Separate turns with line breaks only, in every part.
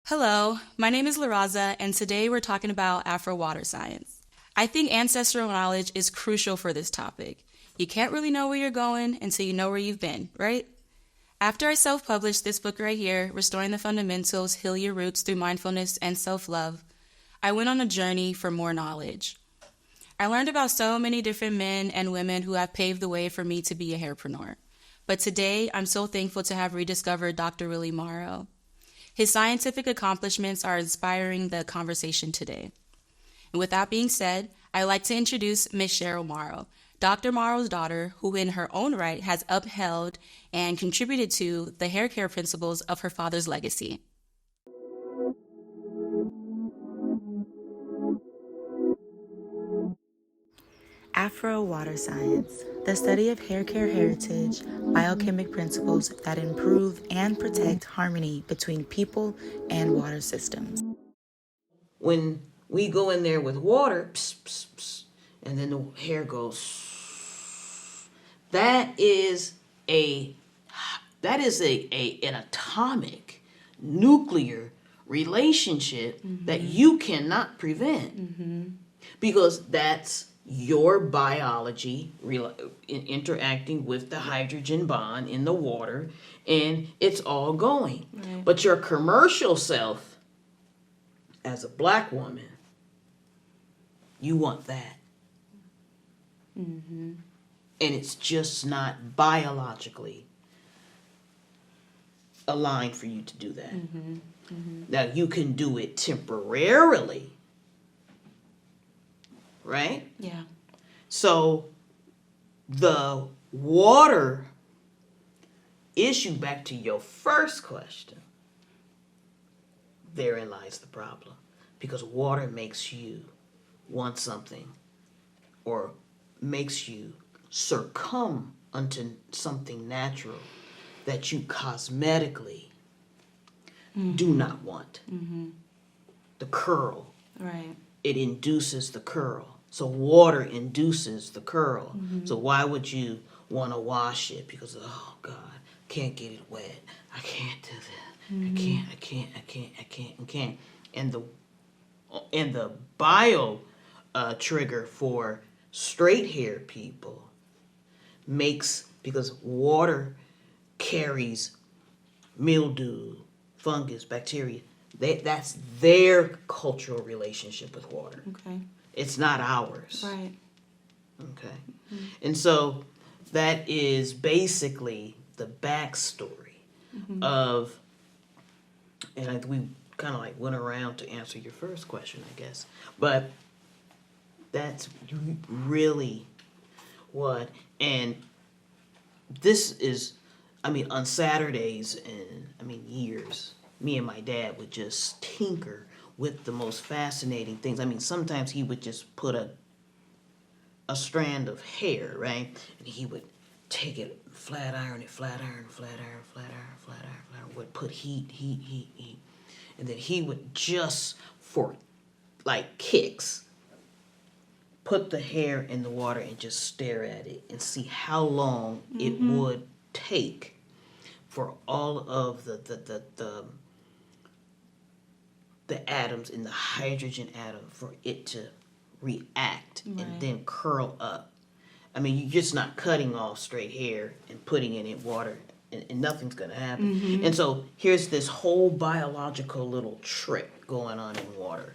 Hello, my name is Raza, and today we're talking about Afro water science. I think ancestral knowledge is crucial for this topic. You can't really know where you're going until you know where you've been, right? After I self-published this book right here, Restoring the Fundamentals, Heal Your Roots Through Mindfulness and Self-Love, I went on a journey for more knowledge. I learned about so many different men and women who have paved the way for me to be a hairpreneur. But today, I'm so thankful to have rediscovered Dr. Cheryl Morrow. His scientific accomplishments are inspiring the conversation today. And with that being said, I'd like to introduce Ms. Cheryl Morrow, Dr. Morrow's daughter, who in her own right has upheld and contributed to the hair care principles of her father's legacy. Afro water science, the study of hair care heritage, biochemic principles that improve and protect harmony between people and water systems.
When we go in there with water, pss, pss, pss, and then the hair goes, that is an atomic nuclear relationship that you cannot prevent because that's your biology interacting with the hydrogen bond in the water, and it's all going. Right. But your commercial self, as a black woman, you want that. And it's just not biologically aligned for you to do that. Now, you can do it temporarily, right?
Yeah.
So the water issue, back to your first question, therein lies the problem. Because water makes you want something, or makes you succumb unto something natural that you cosmetically do not want. The curl.
Right.
It induces the curl. So water induces the curl. So why would you want to wash it? Because, oh God, can't get it wet. I can't do that. I can't. And the bio trigger for straight hair people makes, because water carries mildew, fungus, bacteria. That's their cultural relationship with water.
Okay.
It's not ours.
Right.
Okay. And so that is basically the backstory of, and we kind of like went around to answer your first question, I guess. But that's really what, and this is, on Saturdays and, years, me and my dad would just tinker with the most fascinating things. Sometimes he would just put a strand of hair, right? And he would take it, flat iron, would put heat. And then he would just, for like kicks, put the hair in the water and just stare at it and see how long it would take for all of the atoms in the hydrogen atom for it to react and then curl up. You're just not cutting off straight hair and putting it in water, and nothing's going to happen. And so here's this whole biological little trick going on in water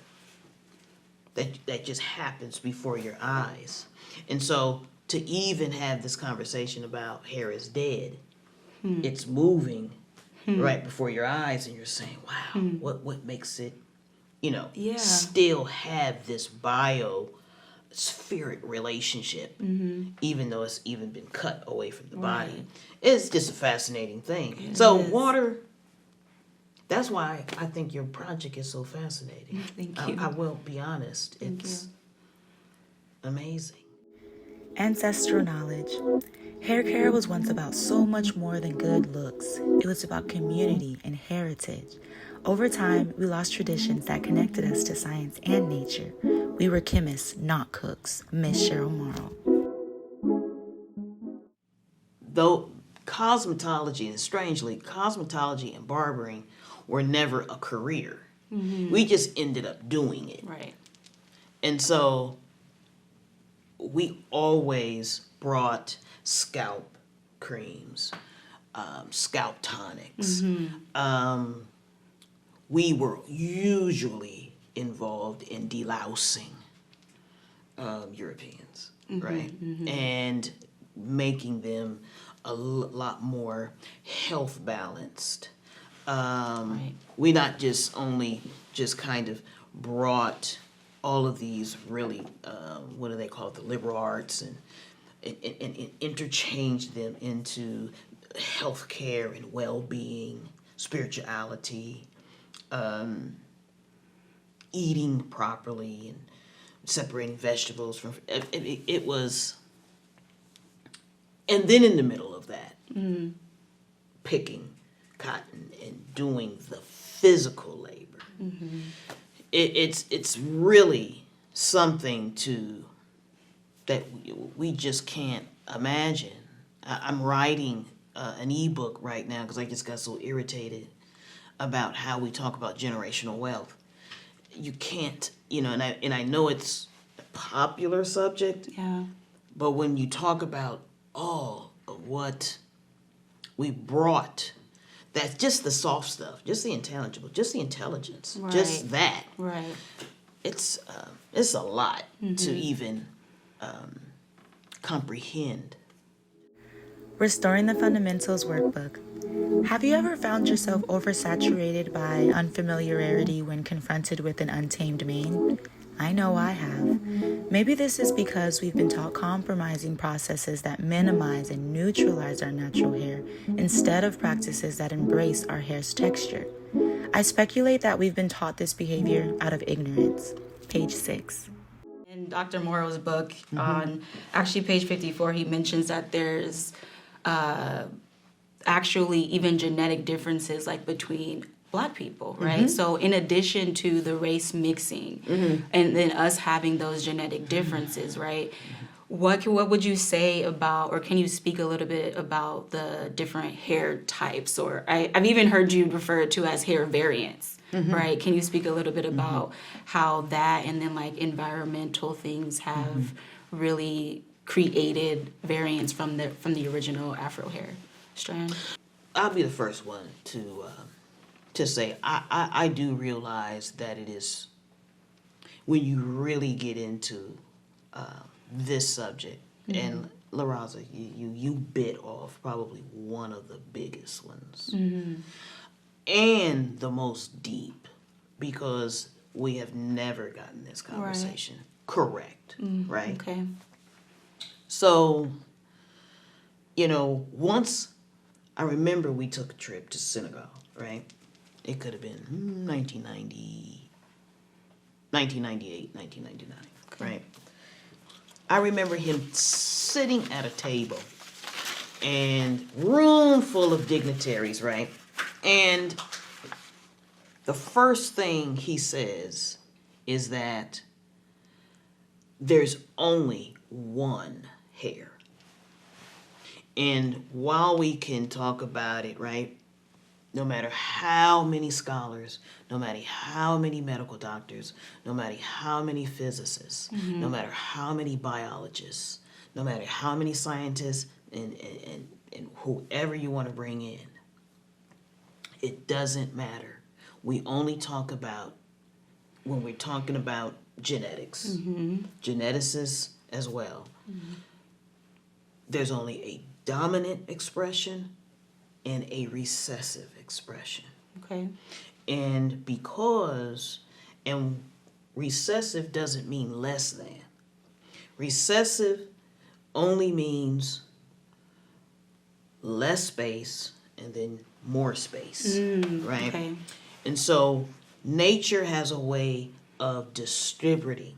that just happens before your eyes. And so to even have this conversation about hair is dead, it's moving right before your eyes, and you're saying, wow, what makes it, still have this biospheric relationship, even though it's even been cut away from the body. It's just a fascinating thing. So water, that's why I think your project is so fascinating.
Thank you.
I will be honest. It's amazing.
Ancestral knowledge. Hair care was once about so much more than good looks. It was about community and heritage. Over time, we lost traditions that connected us to science and nature. We were chemists, not cooks. Miss Cheryl Morrow.
Though cosmetology, and strangely, cosmetology and barbering were never a career. We just ended up doing it.
Right.
And so we always brought scalp creams, scalp tonics. We were usually involved in delousing Europeans, right? And making them a lot more health balanced. We not just only just kind of brought all of these really, what do they call it, the liberal arts, and interchanged them into healthcare and well-being, spirituality, eating properly, and separating vegetables from it was. And then in the middle of that, picking cotton and doing the physical labor. It's really something that we just can't imagine. I'm writing an ebook right now because I just got so irritated about how we talk about generational wealth. You can't, and I know it's a popular subject.
Yeah.
But when you talk about all of what we brought, that's just the soft stuff, just the intelligible, just the intelligence,
Right.
just that.
Right.
It's a lot to even comprehend.
Restoring the Fundamentals Workbook. Have you ever found yourself oversaturated by unfamiliarity when confronted with an untamed mane? I know I have. Maybe this is because we've been taught compromising processes that minimize and neutralize our natural hair instead of practices that embrace our hair's texture. I speculate that we've been taught this behavior out of ignorance. Page 6.
In Dr. Morrow's book, on actually page 54, he mentions that there's actually even genetic differences like between Black people, right? So in addition to the race mixing and then us having those genetic differences, right? What would you say about, or can you speak a little bit about the different hair types? Or I've even heard you refer to as hair variants, right? Can you speak a little bit about how that and then like environmental things have really created variants from the original Afro hair strand?
I'll be the first one to say I do realize that it is, when you really get into this subject, and Raza, you bit off probably one of the biggest ones, and the most deep, because we have never gotten this conversation correct, right?
Okay.
So, once I remember we took a trip to Senegal, right? It could have been 1998, 1999, right? I remember him sitting at a table and room full of dignitaries, right? And the first thing he says is that there's only one hair. And while we can talk about it, right, no matter how many scholars, no matter how many medical doctors, no matter how many physicists, no matter how many biologists, no matter how many scientists and whoever you want to bring in, it doesn't matter. We only talk about, when we're talking about genetics, geneticists as well, there's only a dominant expression and a recessive expression.
Okay.
And recessive doesn't mean less than. Recessive only means less space and then more space, right?
Okay.
And so nature has a way of distributing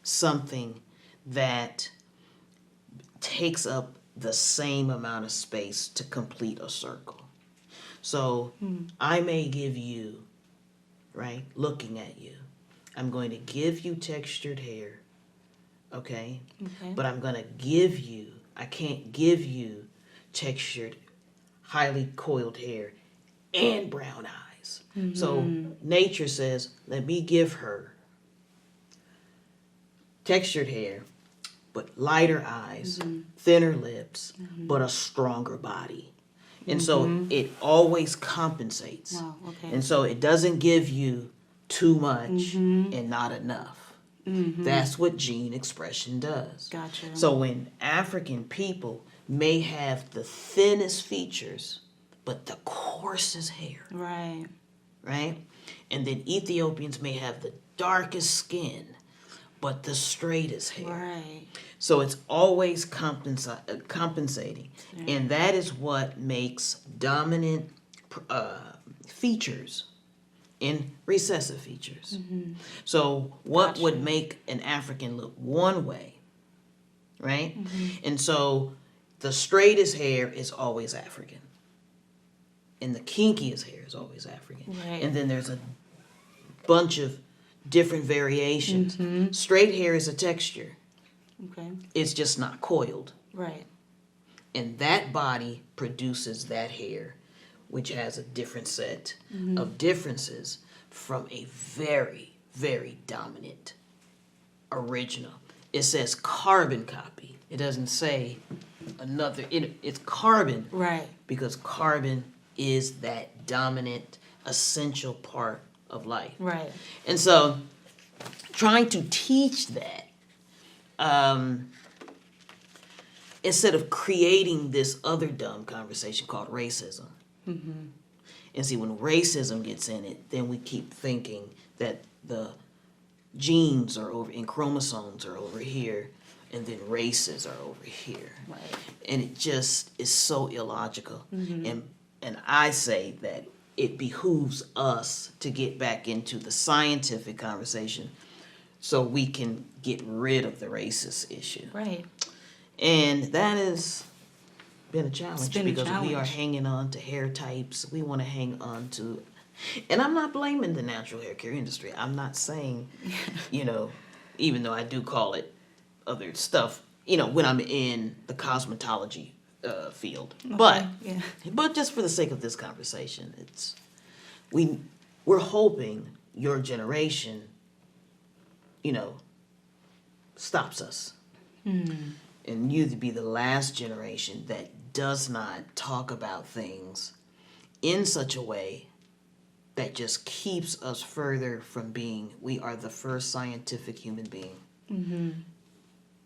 something that takes up the same amount of space to complete a circle. So I may give you, right, looking at you, I'm going to give you textured hair, okay? But I'm going to I can't give you textured, highly coiled hair and brown eyes. So nature says, let me give her textured hair, but lighter eyes, thinner lips, but a stronger body. And so it always compensates.
Wow, okay.
And so it doesn't give you too much and not enough. That's what gene expression does.
Gotcha.
So when African people may have the thinnest features, but the coarsest hair,
Right.
right? And then Ethiopians may have the darkest skin, but the straightest hair.
Right.
So it's always compensating.
Yeah.
And that is what makes dominant features in recessive features. So what
Gotcha.
would make an African look one way, right? And so the straightest hair is always African. And the kinkiest hair is always African.
Right.
And then there's a bunch of different variations. Straight hair is a texture.
Okay.
It's just not coiled.
Right.
And that body produces that hair, which has a different set of differences from a very, very dominant original. It says carbon copy. It doesn't say another. It's carbon.
Right.
Because carbon is that dominant, essential part of life.
Right.
And so, trying to teach that, instead of creating this other dumb conversation called racism. And see, when racism gets in it, then we keep thinking that the genes are over and chromosomes are over here, and then races are over here.
Right.
And it just is so illogical. And I say that it behooves us to get back into the scientific conversation so we can get rid of the racist issue.
Right.
And that has been a challenge
been a
because we are
challenge.
hanging on to hair types. We want to hang on to, and I'm not blaming the natural hair care industry. I'm not saying, even though I do call it other stuff, when I'm in the cosmetology field. But
Yeah.
but just for the sake of this conversation, we're hoping your generation, stops us. And you to be the last generation that does not talk about things in such a way that just keeps us further from being, we are the first scientific human being.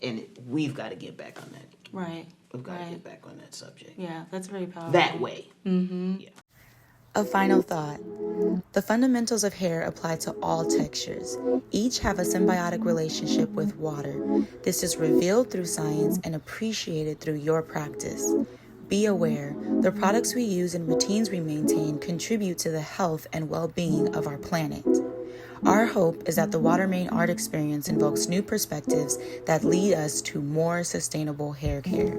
And we've got to get back on that.
Right.
We've got to
Right.
get back on that subject.
Yeah, that's very powerful.
That way. Yeah.
A final thought. The fundamentals of hair apply to all textures. Each have a symbiotic relationship with water. This is revealed through science and appreciated through your practice. Be aware, the products we use and routines we maintain contribute to the health and well-being of our planet. Our hope is that the WMAE art experience invokes new perspectives that lead us to more sustainable hair care.